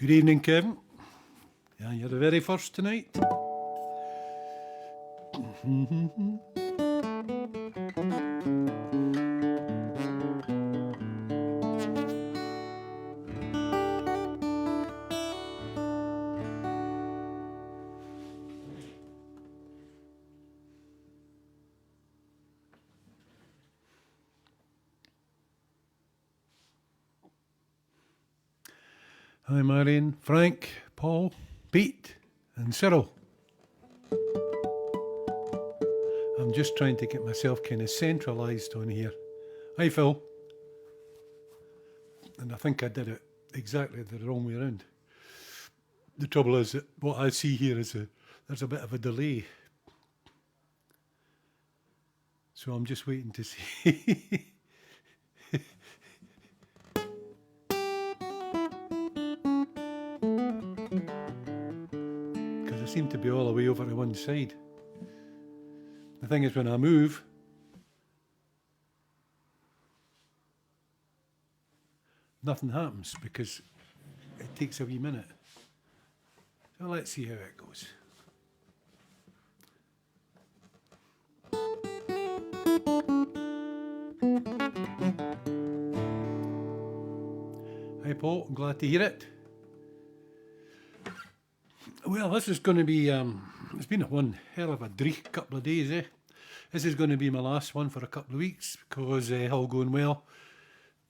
Good evening, Kevin. Yeah, you're the very first tonight. Hi, Marion, Frank, Paul, Pete, and Cyril. I'm just trying to get myself kind of centralised on here. Hi, Phil. And I think I did it exactly the wrong way around. The trouble is that what I see here is there's a bit of a delay. So I'm just waiting to see. Because I seem to be all the way over to one side. The thing is, when I move, nothing happens because it takes a wee minute. So let's see how it goes. Hi Paul, I'm glad to hear it. Well, this is going to be, it's been one hell of a dreich couple of days, eh? This is going to be my last one for a couple of weeks because all going well.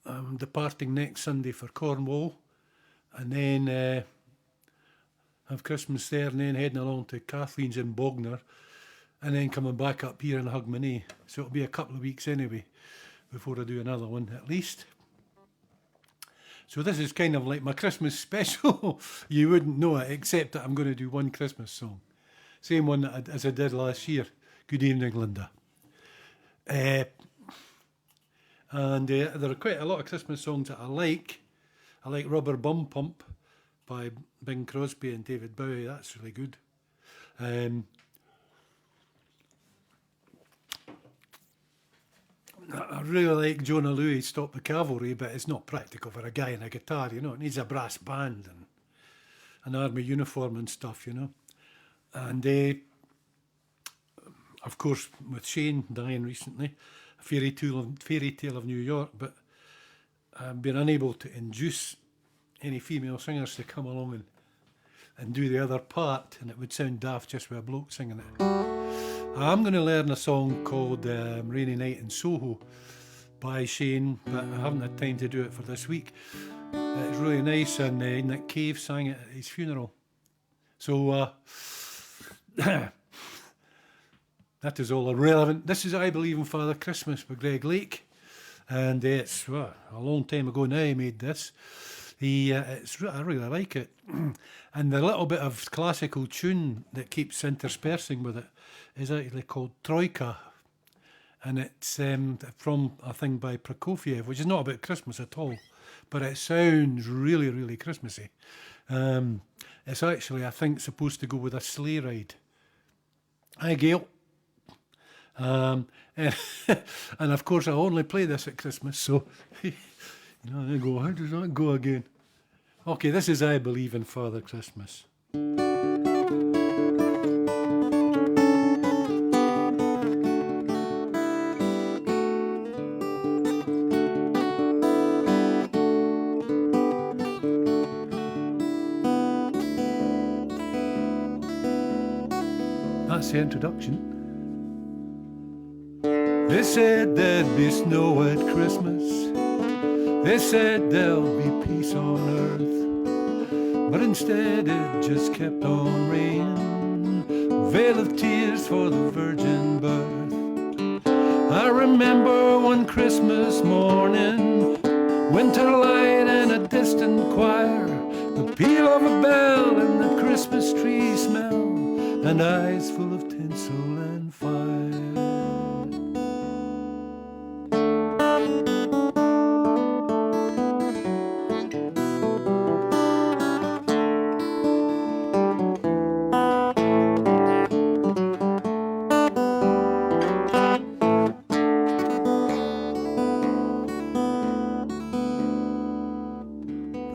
I'm departing next Sunday for Cornwall and then have Christmas there and then heading along to Kathleen's in Bognor and then coming back up here in Hogmanay. So it'll be a couple of weeks anyway before I do another one at least. So this is kind of like my Christmas special. You wouldn't know it except that I'm going to do one Christmas song. Same one as I did last year. Good evening, Linda. And there are quite a lot of Christmas songs that I like. I like Rubber Bum Pump by Bing Crosby and David Bowie. That's really good. I really like Jonah Louis, Stop the Cavalry, but it's not practical for a guy in a guitar, you know. It needs a brass band and an army uniform and stuff, you know. And of course, with Shane dying recently, Fairy Tale of New York, but I've been unable to induce any female singers to come along and do the other part, and it would sound daft just with a bloke singing it. I'm going to learn a song called Rainy Night in Soho by Shane, but I haven't had time to do it for this week. It's really nice, and Nick Cave sang it at his funeral. So that is all irrelevant. This is I Believe in Father Christmas by Greg Lake, and it's a long time ago now he made this. I really like it. And the little bit of classical tune that keeps interspersing with it is actually called Troika. And it's from a thing by Prokofiev, which is not about Christmas at all, but it sounds really, really Christmassy. It's actually, I think, supposed to go with a sleigh ride. Hi, Gail. And of course, I only play this at Christmas, so you know, they go, how does that go again? Okay, this is I Believe in Father Christmas. That's the introduction. They said there'd be snow at Christmas. They said there'll be peace on earth, but instead it just kept on raining. Veil of tears for the virgin birth. I remember one Christmas morning, winter light and a distant choir, the peal of a bell and the Christmas tree smell, and eyes full of tinsel and fire.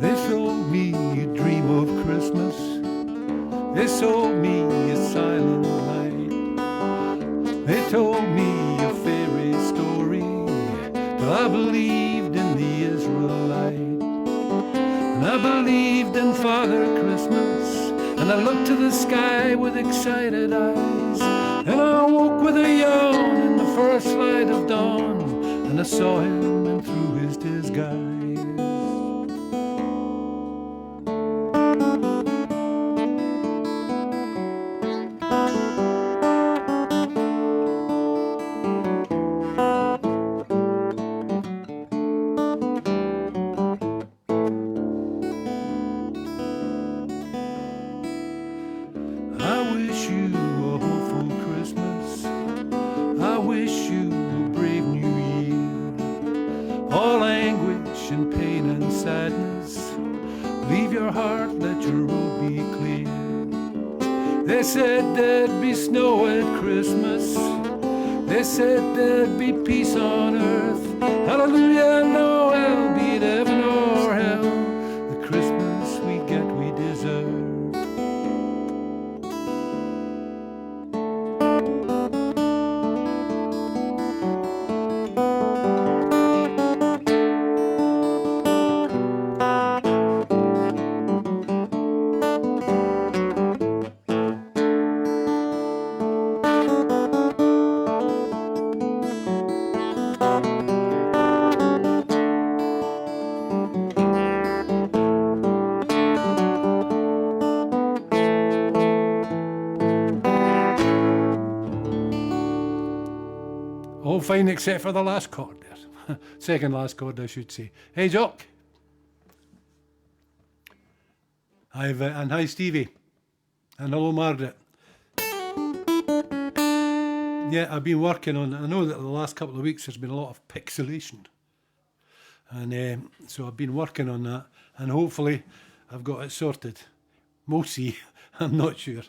They told me you dream sold me a silent night. They told me a fairy story, but I believed in the Israelite. And I believed in Father Christmas, and I looked to the sky with excited eyes. And I woke with a yawn in the first light of dawn, and I saw him and through his disguise. Leave your heart, let your road be clear. They said there'd be snow at Christmas. They said there'd be peace on earth. Hallelujah, Noel, be it heaven or hell. The Christmas we get, we deserve. All fine except for the last chord there. Second last chord, I should say. Hey, Jock. And hi, Stevie. And hello, Margaret. Yeah, I've been working on, I know that the last couple of weeks there's been a lot of pixelation. And so I've been working on that, and hopefully I've got it sorted. We'll see. I'm not sure.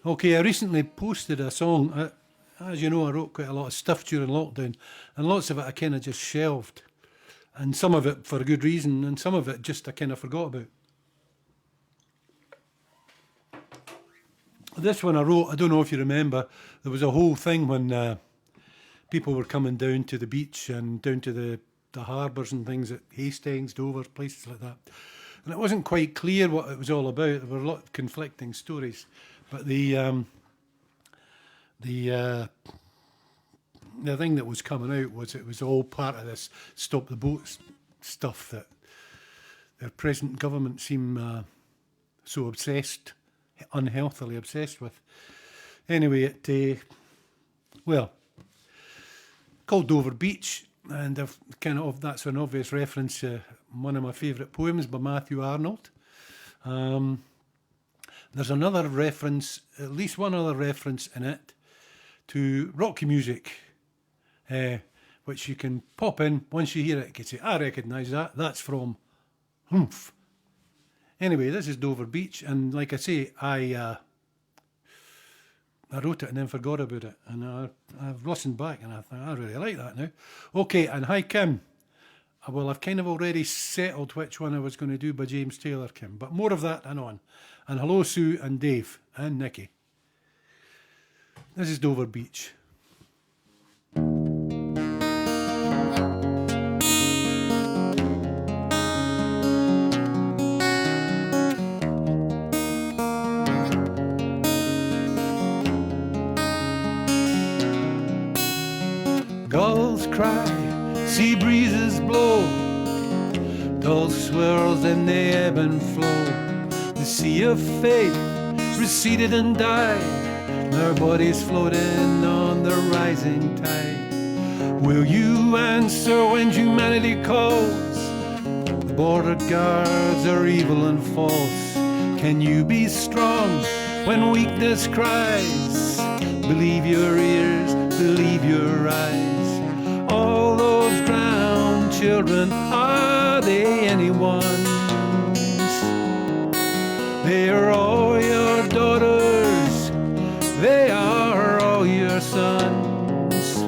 Okay, I recently posted a song. As you know, I wrote quite a lot of stuff during lockdown, and lots of it I kind of just shelved. And some of it for a good reason, and some of it just I kind of forgot about. This one I wrote, I don't know if you remember, there was a whole thing when people were coming down to the beach and down to the harbours and things at Hastings, Dover, places like that. And it wasn't quite clear what it was all about. There were a lot of conflicting stories. But the thing that was coming out was it was all part of this stop the boats stuff that the present government seem so obsessed, unhealthily obsessed with. Anyway, called Dover Beach, and that's an obvious reference to one of my favourite poems by Matthew Arnold. There's another reference, at least one other reference in it, to Rocky music, which you can pop in. Once you hear it, you can say, I recognise that. That's from Humph. Anyway, this is Dover Beach, and like I say, I wrote it and then forgot about it. And I've listened back, and I thought, I really like that now. Okay, and hi, Kim. Well, I've kind of already settled which one I was going to do by James Taylor, Kim, but more of that and on. And hello, Sue and Dave and Nikki. This is Dover Beach. Gulls cry, sea breezes blow, dull swirls in the ebb and flow. The sea of fate receded and died, their bodies floating on the rising tide. Will you answer when humanity calls? The border guards are evil and false. Can you be strong when weakness cries? believe your ears, believe your eyes. All those drowned children, are they anyone's? They are all your daughters, they are all your sons.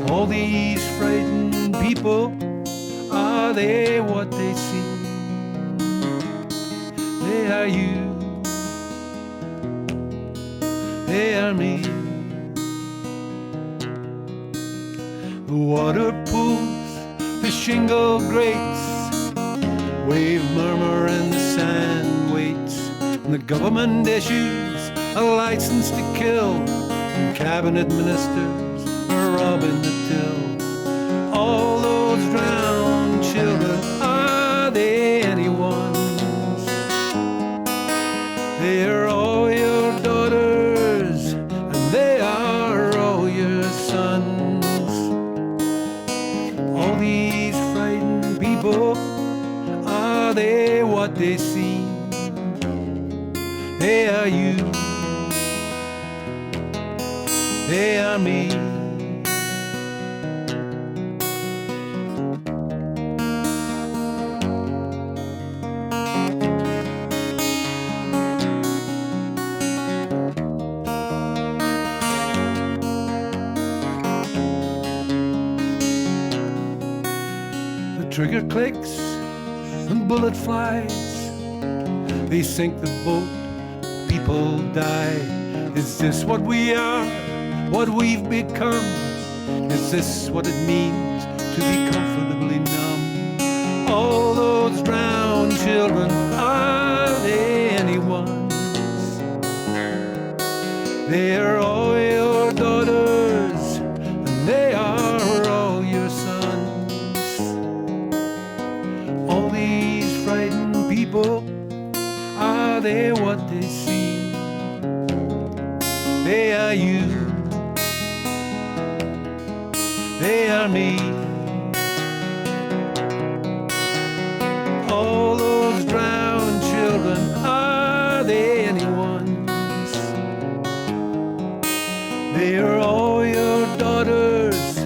All these frightened people, are they what they see? They are you, they are me. The water pools, the shingle grates, wave murmur and the sand waits, and the government issues a license to kill, and cabinet ministers are robbing the till. All those drowned children, are they anyone's? They are all your daughters, and they are all your sons. All these frightened people, are they what they seem? They are you, they are me. The trigger clicks and bullet flies, they sink the boat, people die. Is this what we are, what we've become? Is this what it means to be comfortably numb? All those drowned children, are they anyone's? They are all your daughters, and they are all your sons. All these frightened people, are they what they seem? They are you, they are me. All those drowned children, are they anyone's? They are all your daughters,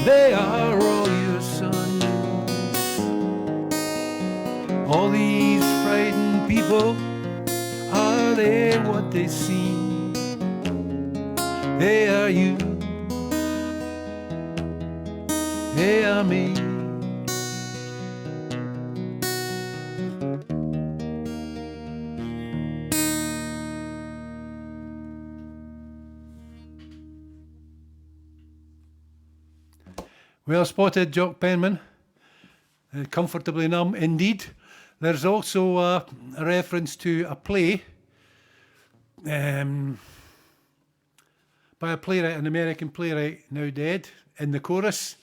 they are all your sons. All these frightened people, are they what they seem? They are you, they are me. Well spotted, Jock Penman. Comfortably numb indeed. There's also a reference to a play by a playwright, an American playwright now dead, in the chorus.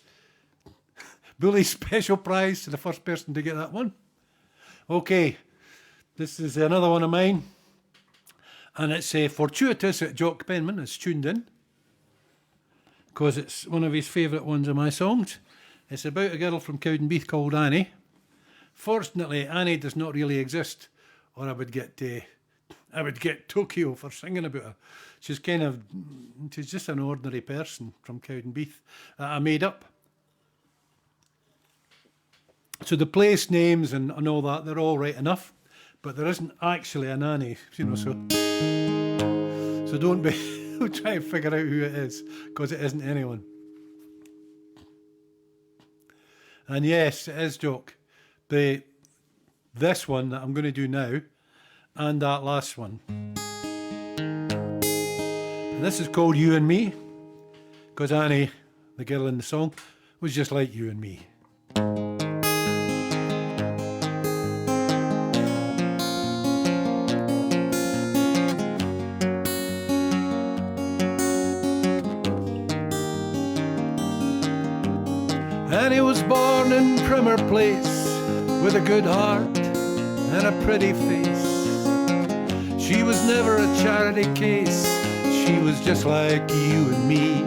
Bully special prize to the first person to get that one. Okay, this is another one of mine, and it's fortuitous that Jock Penman has tuned in, because it's one of his favourite ones of my songs. It's about a girl from Cowdenbeath called Annie. Fortunately, Annie does not really exist, or I would get Tokyo for singing about her. She's just an ordinary person from Cowdenbeath that I made up. So the place names and all that, they're all right enough, but there isn't actually an Annie, so don't try and figure out who it is, because it isn't anyone. And yes, it is Jock. This one that I'm going to do now, and that last one. And this is called You and Me, because Annie, the girl in the song, was just like you and me. Annie was born in Primer Place with a good heart and a pretty face. She was never a charity case, she was just like you and me.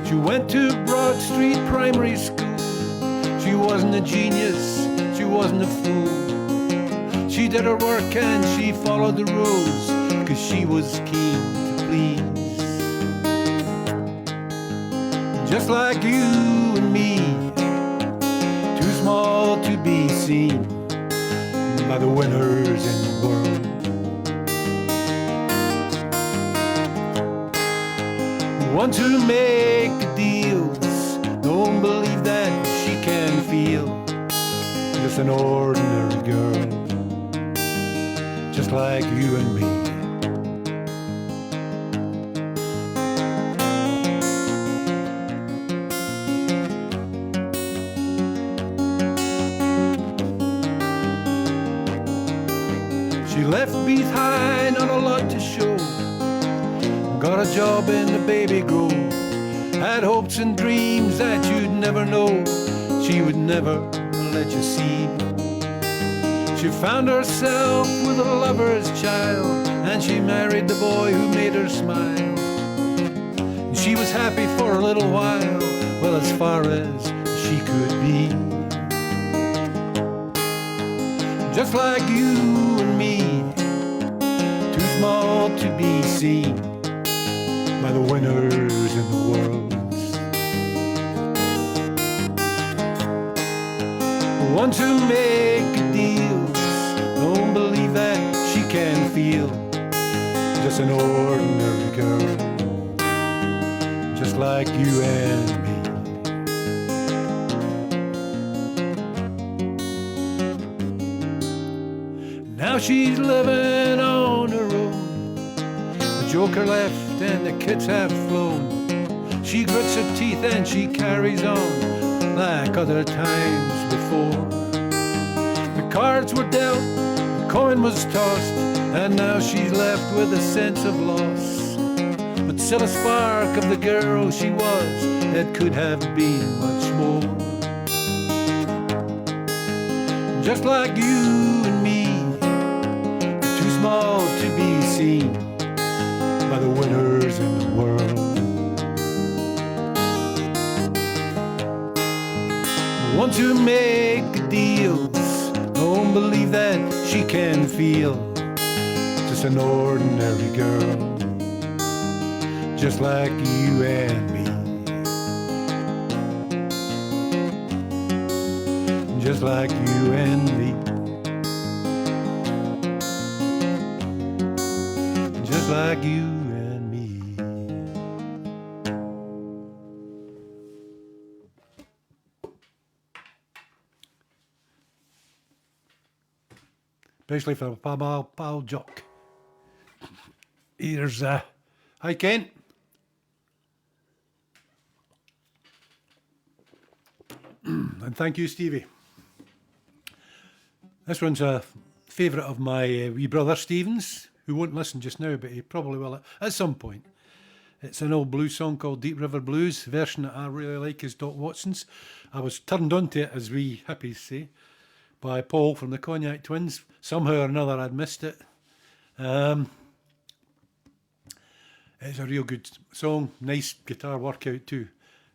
She went to Broad Street Primary School. She wasn't a genius, she wasn't a fool. She did her work and she followed the rules, 'cause she was keen to please. Just like you and me, too small to be seen by the winners in the world. Want to make the deals, don't believe that she can feel. Just an ordinary girl, just like you and me. She left behind not a lot to show, got a job in the baby grove, had hopes and dreams that you'd never know, she would never let you see. She found herself with a lover's child, and she married the boy who made her smile. And she was happy for a little while, well, as far as she could be. Just like you and me, too small to be seen by the winners in the world. Want to make deals, don't believe that she can feel. Just an ordinary girl, just like you and me. Now she's living on her own, the joker left and the kids have flown. She grits her teeth and she carries on like other times before. The cards were dealt, the coin was tossed, and now she's left with a sense of loss. But still a spark of the girl she was that could have been much more. Just like you and me, too small to be seen by the winners in the world. Want to make deals, don't believe that she can feel. Just an ordinary girl, just like you and me. Just like you and me. Just like you and me. Especially for pal Jock. Here's hi Ken. And thank you, Stevie. This one's a favourite of my wee brother Stephen's, who won't listen just now, but he probably will at some point. It's an old blues song called Deep River Blues. The version that I really like is Doc Watson's. I was turned on to it, as we hippies say, by Paul from the Cognac Twins. Somehow or another I'd missed it. It's a real good song, nice guitar workout too.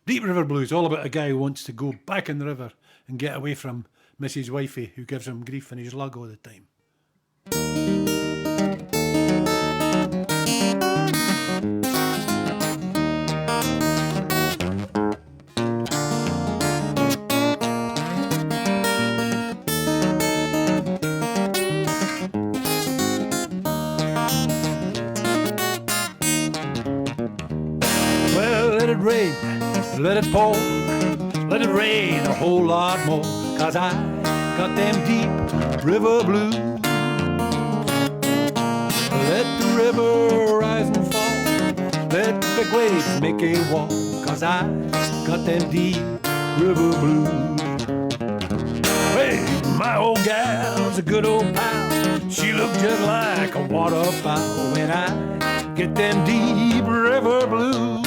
Deep River Blues, all about a guy who wants to go back in the river and get away from Mrs. Wifey, who gives him grief in his lug all the time. Well, let it rain, let it pour, let it rain a whole lot more, 'cause I got them deep river blues. Let the river rise and fall, let the big waves make a wall, 'cause I got them deep river blues. Hey, my old gal's a good old pal, she looked just like a waterfowl when I get them deep river blues.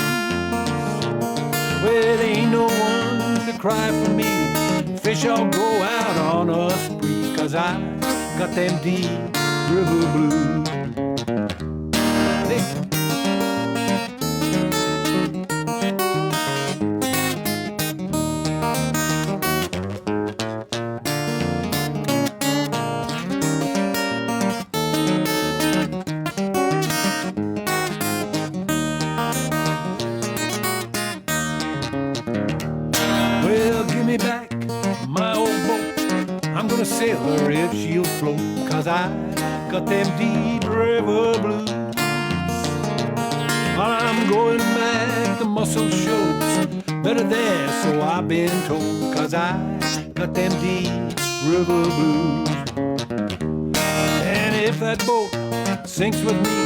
Well, there ain't no one to cry for me, fish all go out on a spree, 'cause I got them deep river blues. Hey. if she'll float, 'cause I got them deep river blues. While I'm going back, the muscle shows better there, so I've been told, 'cause I got them deep river blues. And if that boat sinks with me,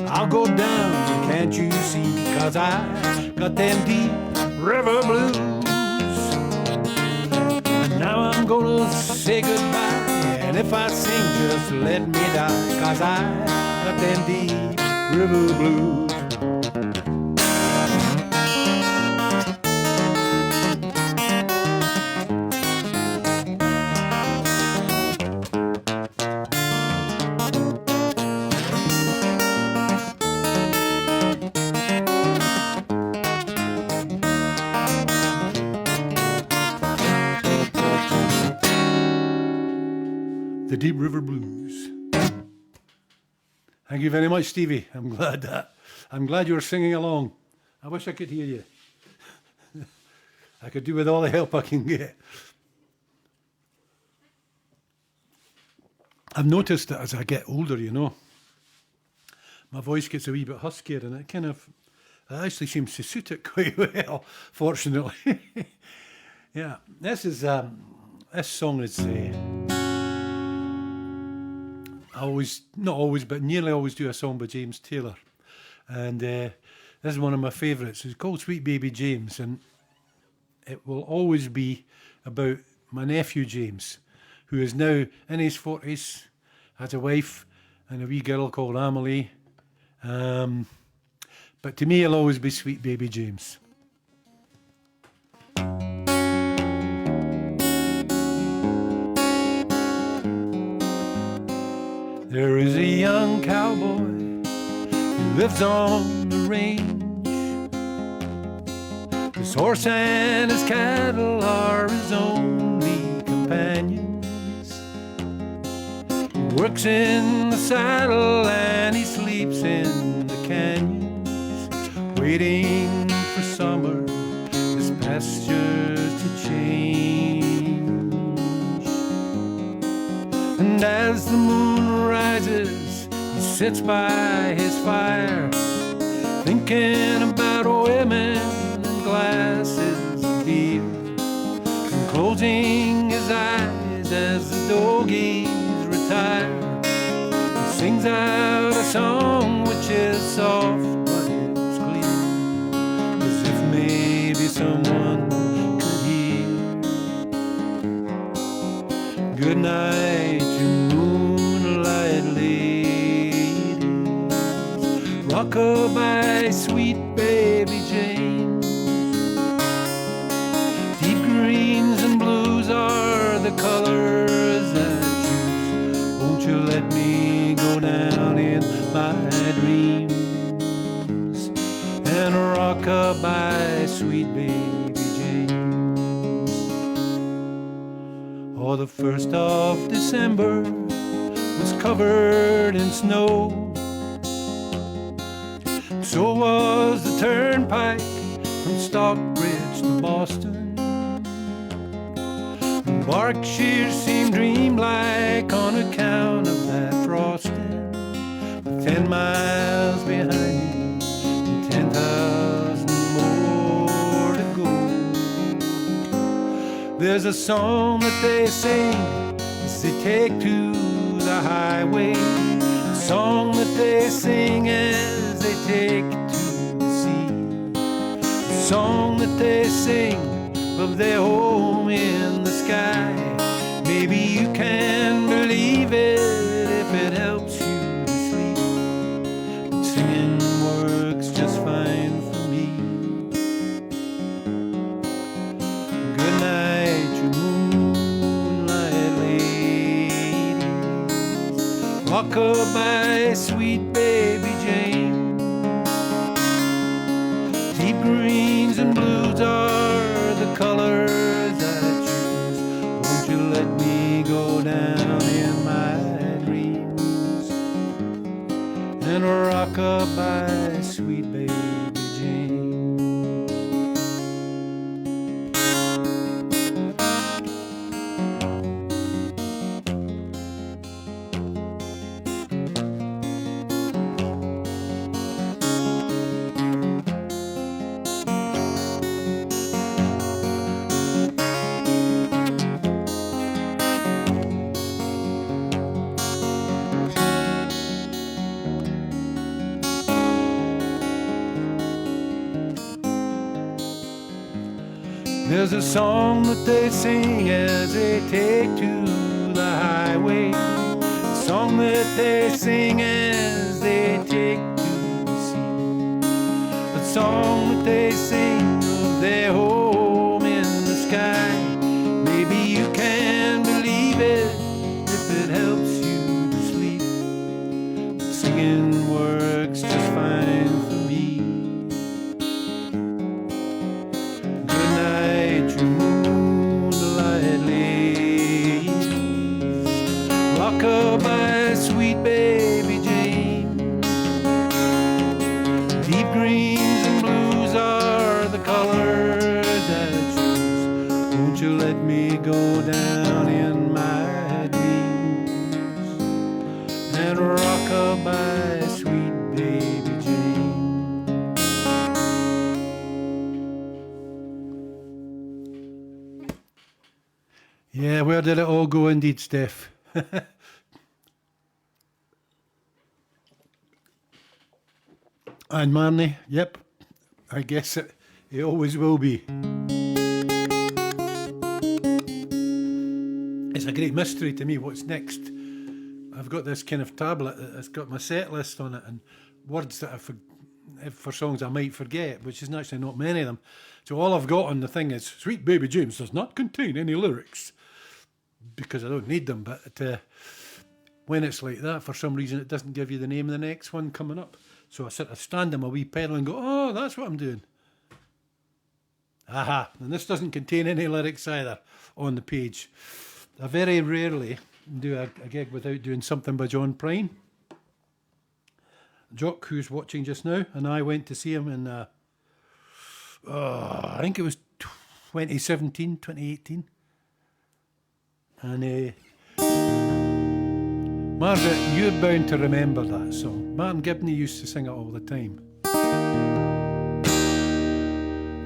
I'll go down, can't you see, 'cause I got them deep river blues. And now I'm gonna say goodbye, and if I sing, just let me die, 'cause I got them deep river blues. The Deep River Blues. Thank you very much, Stevie. I'm glad you were singing along. I wish I could hear you. I could do with all the help I can get. I've noticed that as I get older, my voice gets a wee bit huskier, and it actually seems to suit it quite well, fortunately. Yeah, this song is not always, but nearly always do a song by James Taylor. And this is one of my favourites. It's called Sweet Baby James, and it will always be about my nephew James, who is now in his 40s, has a wife and a wee girl called Amelie. But to me, he'll always be Sweet Baby James. There is a young cowboy who lives on the range. His horse and his cattle are his only companions. He works in the saddle and he sleeps in the canyons, waiting for summer, his pastures to change. And as the moon rises, he sits by his fire, thinking about women and glasses of beer, and closing his eyes as the doggies retire. He sings out a song which is soft but it's clear, as if maybe someone could hear. Good night, you moonlight ladies, rock-a-bye, sweet baby Jane. Deep greens and blues are the colors I choose. Won't you let me go down in my dreams and rock-a-bye, sweet baby Jane? Oh, the 1st of December was covered in snow. So was the turnpike from Stockbridge to Boston. Berkshire seemed dreamlike on account of that frosting. But 10 miles behind me, and 10,000 more to go. There's a song that they sing as they take to the highway, a song that they sing as they take to the sea, a song that they sing of their home in the sky. Maybe you can believe it if it helps you to sleep. Singing works just fine for me. Good night, you moonlight ladies, rock-a-bye, sweet baby Jane. Deep greens and blues are the colors I choose. Won't you let me go down in my dreams and rock-a-bye, sweet baby Jane? There's a song that they sing as they take to the highway. A song that they sing as they take to the sea. A song that they sing of their home in the sky. Maybe you can believe it if it helps you to sleep. Singing works just fine for me. Good night, you moonlight ladies. Rock-a-bye, sweet baby Jane. Deep greens and blues are the colors that I choose. Won't you let me go down in my dreams and rock-a-bye, sweet baby Jane. Yeah, where did it all go indeed, Steph? And Marnie, yep, I guess it always will be. It's a great mystery to me what's next. I've got this kind of tablet that's got my set list on it and words that for songs I might forget, which is actually not many of them. So all I've got on the thing is Sweet Baby James does not contain any lyrics, because I don't need them, but when it's like that, for some reason it doesn't give you the name of the next one coming up. So I sort of stand on my wee pedal and go, oh, that's what I'm doing. Aha, and this doesn't contain any lyrics either on the page. I very rarely do a gig without doing something by John Prine. Jock, who's watching just now, and I went to see him in, I think it was 2017, 2018. And Margaret, you're bound to remember that song. Martin Gibney used to sing it all the time.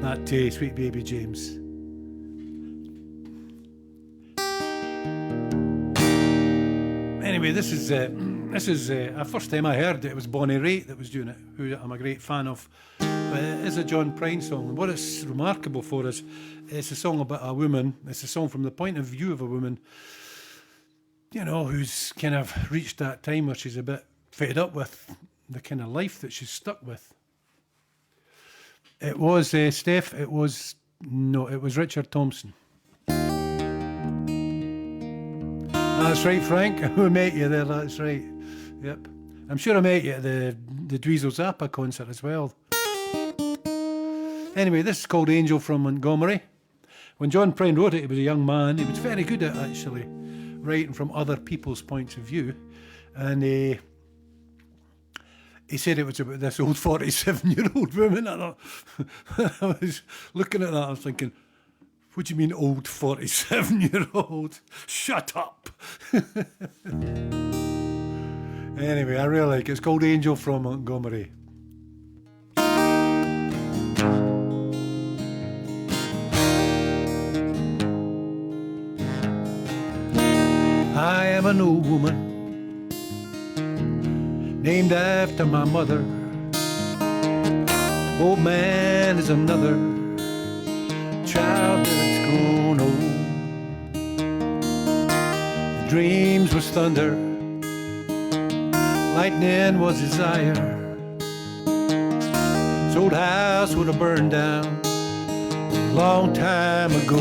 That Sweet Baby James. Anyway, this is the first time I heard it was Bonnie Raitt that was doing it, who I'm a great fan of. But it is a John Prine song, and what it's remarkable for is it's a song about a woman. It's a song from the point of view of a woman, you know, who's kind of reached that time where she's a bit fed up with the kind of life that she's stuck with. It was Steph. It was Richard Thompson. That's right, Frank. We met you there. That's right. Yep. I'm sure I met you at the Dweezil Zappa concert as well. Anyway, this is called Angel from Montgomery. When John Prine wrote it, he was a young man. He was very good at actually writing from other people's points of view. And he said it was about this old 47-year-old woman. And I was looking at that, I was thinking, what do you mean old 47-year-old? Shut up. Anyway, I really like it. It's called Angel from Montgomery. I am an old woman named after my mother. Old man is another child that's grown old. The dreams was thunder, lightning was desire. This old house would have burned down a long time ago.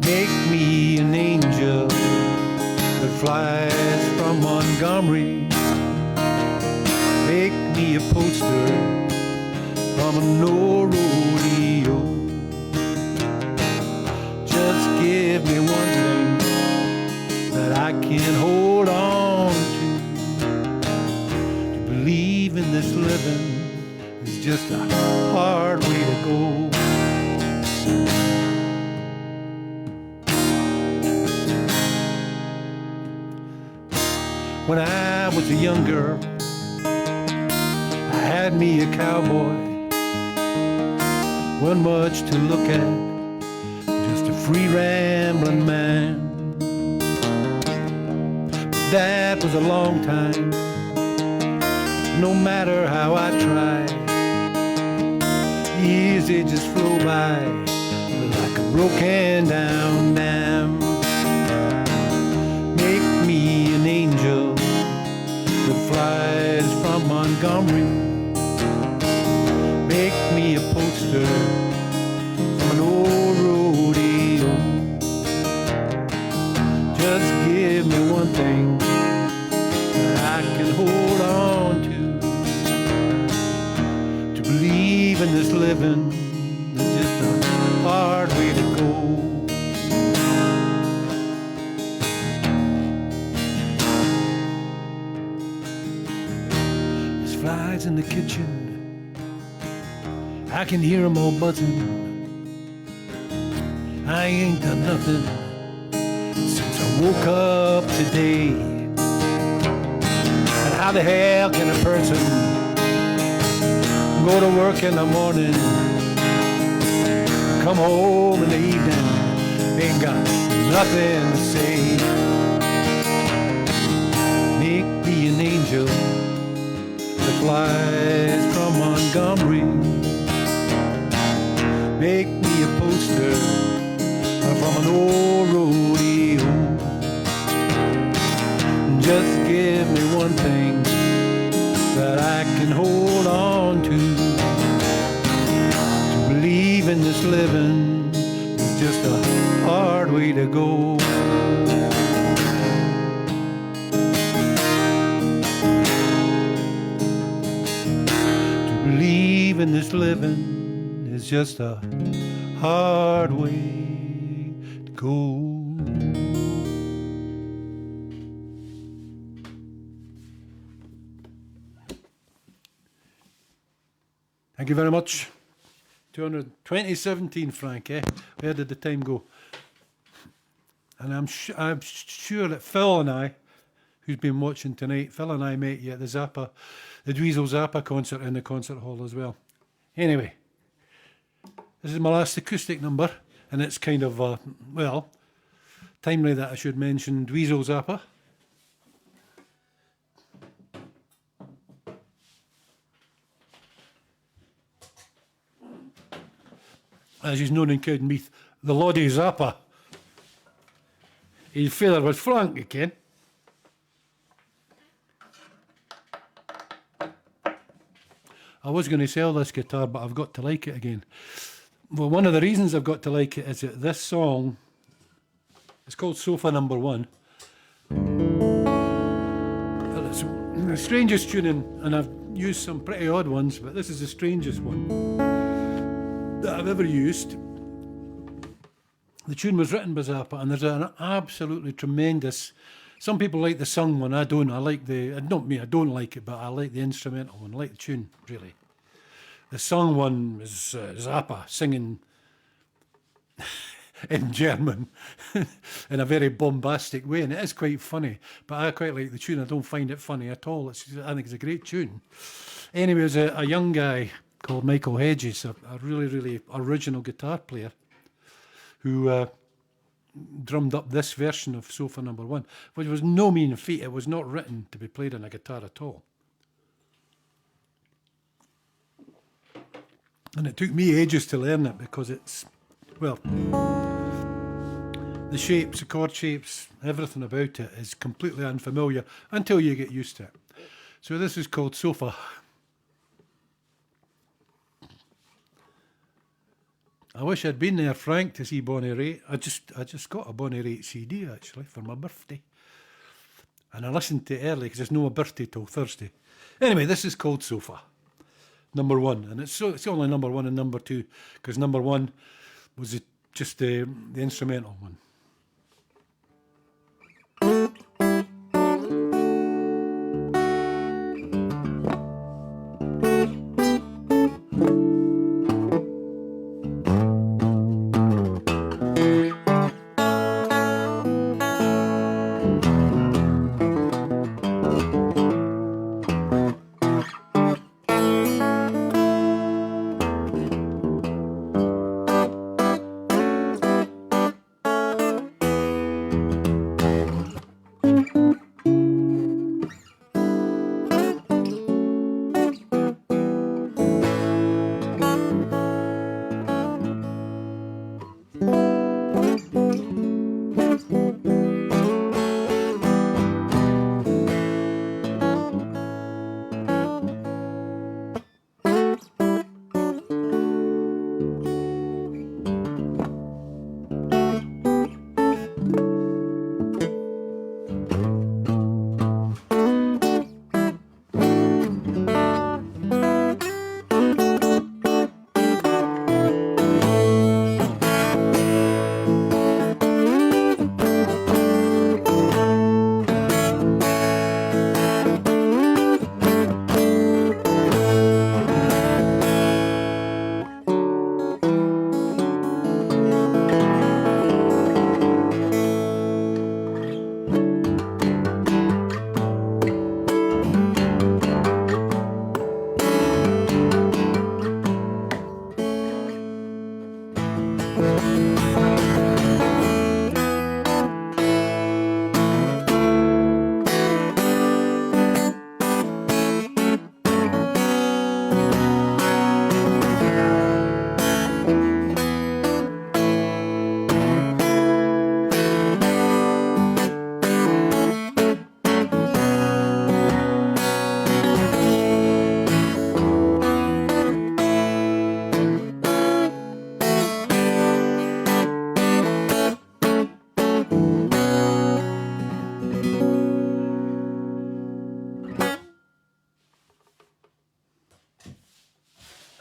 Make me an angel that flies from Montgomery. Make me a poster from a no rodeo. Just give me one thing that I can hold on to believe in this living is just a hard way to go. When I was a young girl, I had me a cowboy. Wasn't much to look at, just a free rambling man. But that was a long time, no matter how I tried. years they just flow by like a broken down dam. Make me an angel that flies from Montgomery. Make me a poster from an old rodeo. Just give me one thing that I can hold on to. To believe in this living is just a hard way to go. There's flies in the kitchen, I can hear them all buzzing. I ain't done nothing since I woke up today. And how the hell can a person go to work in the morning, come home in the evening, ain't got nothing to say? Make me an angel that flies from Montgomery. Make me a poster from an old rodeo. Just give me one thing that I can hold on to. To believe in this living is just a hard way to go. To believe in this living is just a hard way to go. Thank you very much. 2017, Frank, eh? Where did the time go? And I'm sure that Phil and I, who's been watching tonight, Phil and I met you at the Dweezil Zappa concert in the concert hall as well. Anyway, this is my last acoustic number, and it's kind of, well, timely that I should mention Dweezil Zappa. As he's known in Cowdenbeath, the Loddy Zappa. His father was Frank, you ken. I was going to sell this guitar, but I've got to like it again. Well, one of the reasons I've got to like it is that this song, it's called Sofa Number One. Well, it's the strangest tuning, and I've used some pretty odd ones, but this is the strangest one that I've ever used. The tune was written by Zappa, and there's an absolutely tremendous. Some people like the sung one. I don't. I like the. Not me. I don't like it, but I like the instrumental one. I like the tune really. The sung one is Zappa singing in German in a very bombastic way, and it is quite funny. But I quite like the tune. I don't find it funny at all. I think it's a great tune. Anyway, there's a young guy called Michael Hedges, a really, really original guitar player, who drummed up this version of Sofa Number One, which was no mean feat. It was not written to be played on a guitar at all. And it took me ages to learn it because it's, well, the shapes, the chord shapes, everything about it is completely unfamiliar until you get used to it. So this is called Sofa. I wish I'd been there, Frank, to see Bonnie Raitt. I just got a Bonnie Raitt CD, actually, for my birthday. And I listened to it early, because it's no birthday till Thursday. Anyway, this is called Sofa, number one. And it's only number one and number two, because number one was just the instrumental one.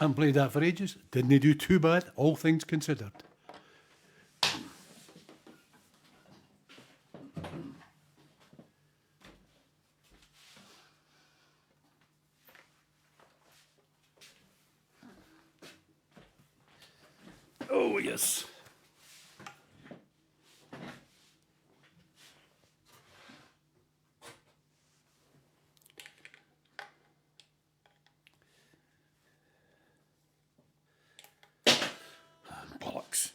Haven't played that for ages. Didn't do too bad, all things considered. Oh, yes. Bollocks.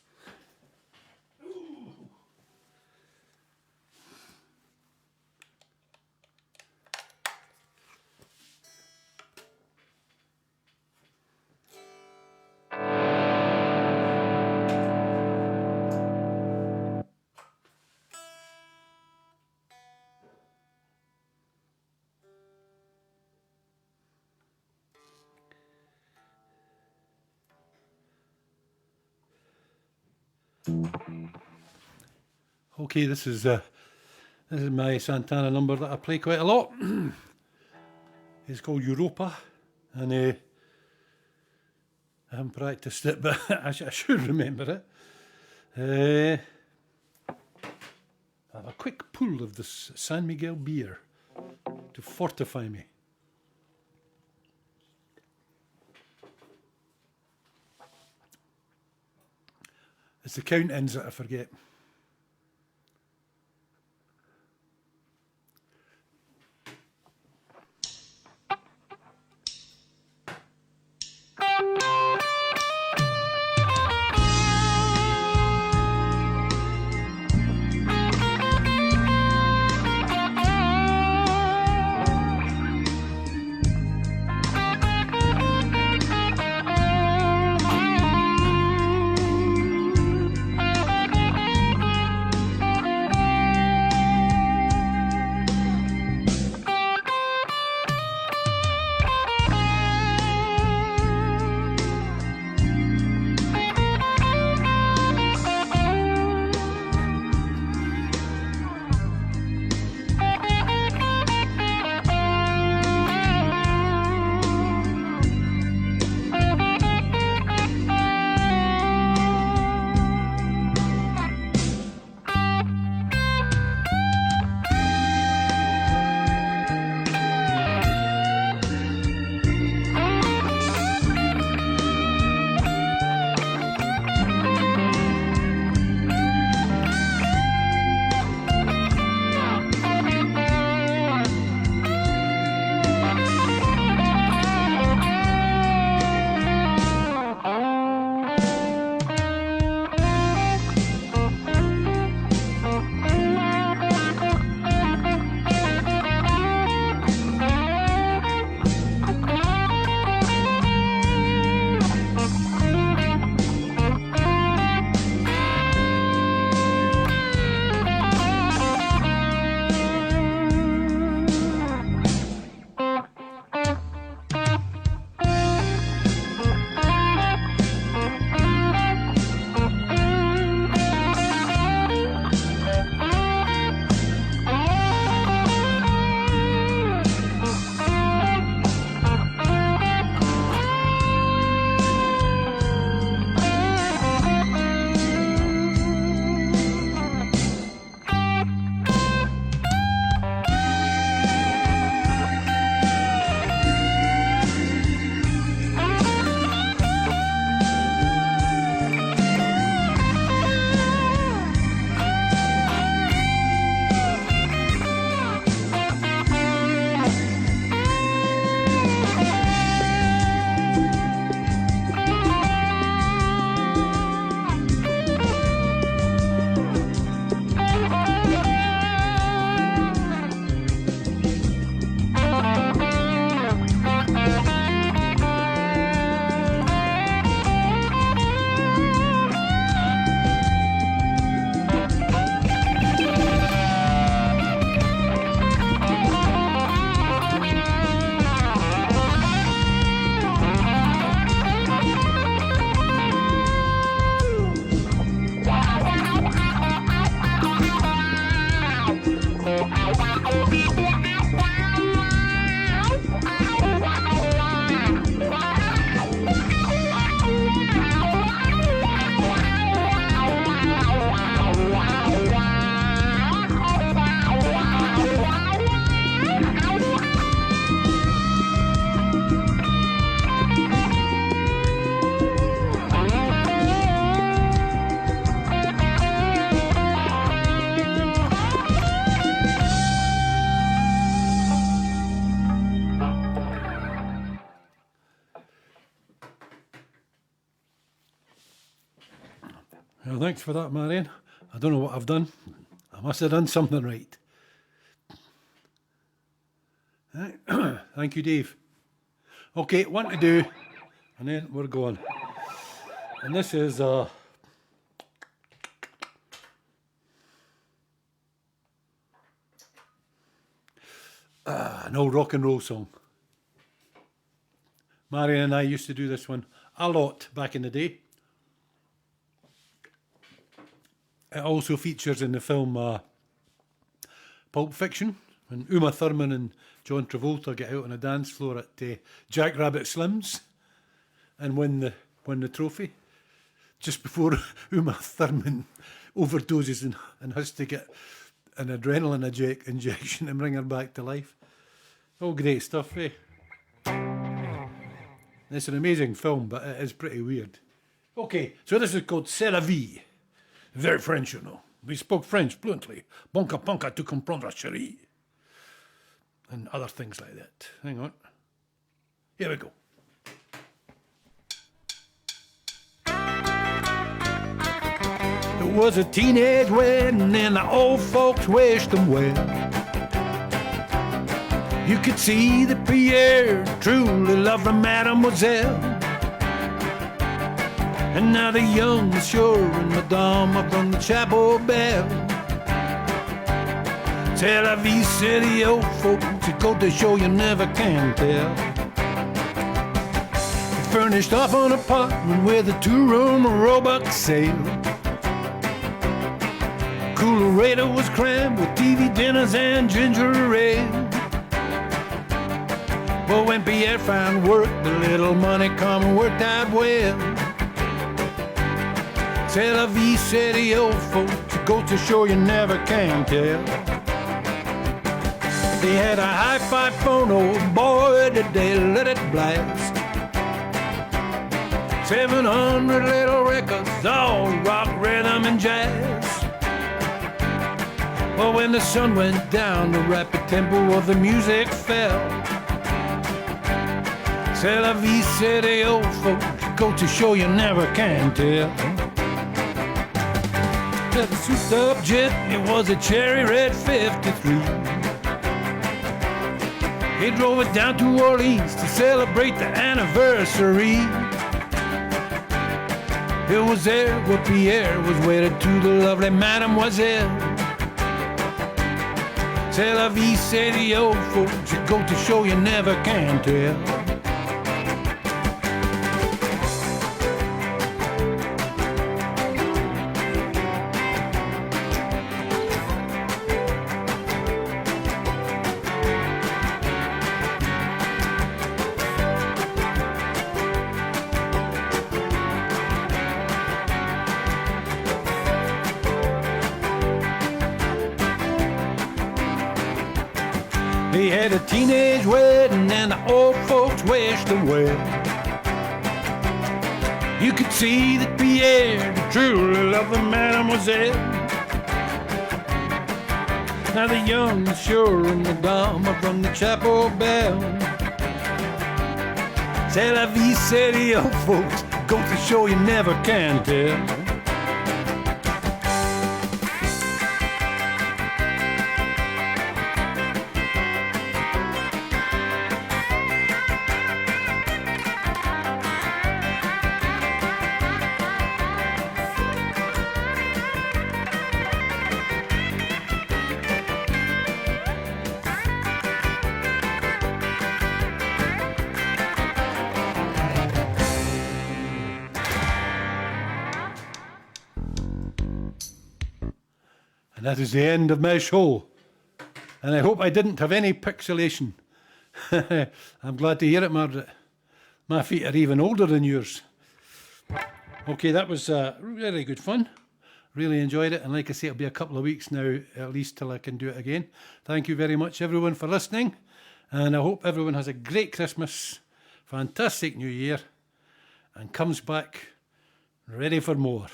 Okay, this is my Santana number that I play quite a lot. It's called Europa, and I haven't practiced it, but I should remember it. I have a quick pull of this San Miguel beer to fortify me. It's the count-ins that I forget. Well, thanks for that, Marion. I don't know what I've done. I must have done something right. Right. Thank you, Dave. Okay, one to do, and then we're going. And this is an old rock and roll song. Marion and I used to do this one a lot back in the day. It also features in the film Pulp Fiction, when Uma Thurman and John Travolta get out on a dance floor at Jack Rabbit Slim's and win the trophy. Just before Uma Thurman overdoses and has to get an adrenaline injection to bring her back to life. All great stuff, eh? It's an amazing film, but it is pretty weird. Okay, so this is called C'est la vie. Very French, you know. We spoke French fluently. Bonka ponka tu comprendras, chérie. And other things like that. Hang on. Here we go. It was a teenage wedding and the old folks wished them well. You could see that Pierre truly loved the mademoiselle. And now the young monsieur and madame have rung the chapel bell. C'est la vie, said the old folks, it go to show you never can tell. Furnished off an apartment with a 2-room Roebuck sail. Coolerator was crammed with TV dinners and ginger ale. Well, when Pierre found work, the little money come and worked out well. C'est la vie, said the old folks, it goes to show you never can tell. They had a hi-fi phone, oh boy, did they let it blast. 700 little records, all rock, rhythm, and jazz. Well, when the sun went down, the rapid tempo of the music fell. C'est la vie, said the old folks, go to show you never can tell. The souped-up jet, it was a cherry red 53. He drove it down to Orleans to celebrate the anniversary. It was there where Pierre was wedded to the lovely mademoiselle. C'est la vie, say the old folks, it go to show you never can tell. They had a teenage wedding and the old folks wished them well. You could see that Pierre truly loved the mademoiselle. Now the young monsieur and the dame have rung the chapel bell. C'est la vie, said the old folks, goes to show you never can tell. And that is the end of my show. And I hope I didn't have any pixelation. I'm glad to hear it, Margaret. My feet are even older than yours. Okay, that was really good fun. Really enjoyed it. And like I say, it'll be a couple of weeks now, at least, till I can do it again. Thank you very much, everyone, for listening. And I hope everyone has a great Christmas, fantastic New Year, and comes back ready for more.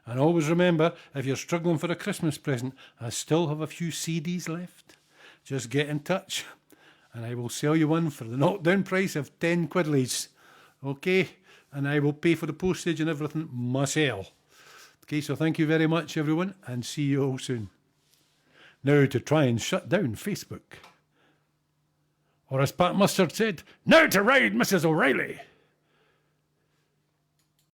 And always remember, if you're struggling for a Christmas present, I still have a few CDs left. Just get in touch and I will sell you one for the knockdown price of 10 quidlies. Okay? And I will pay for the postage and everything myself. Okay, so thank you very much, everyone, and see you all soon. Now to try and shut down Facebook. Or as Pat Mustard said, now to ride Mrs. O'Reilly.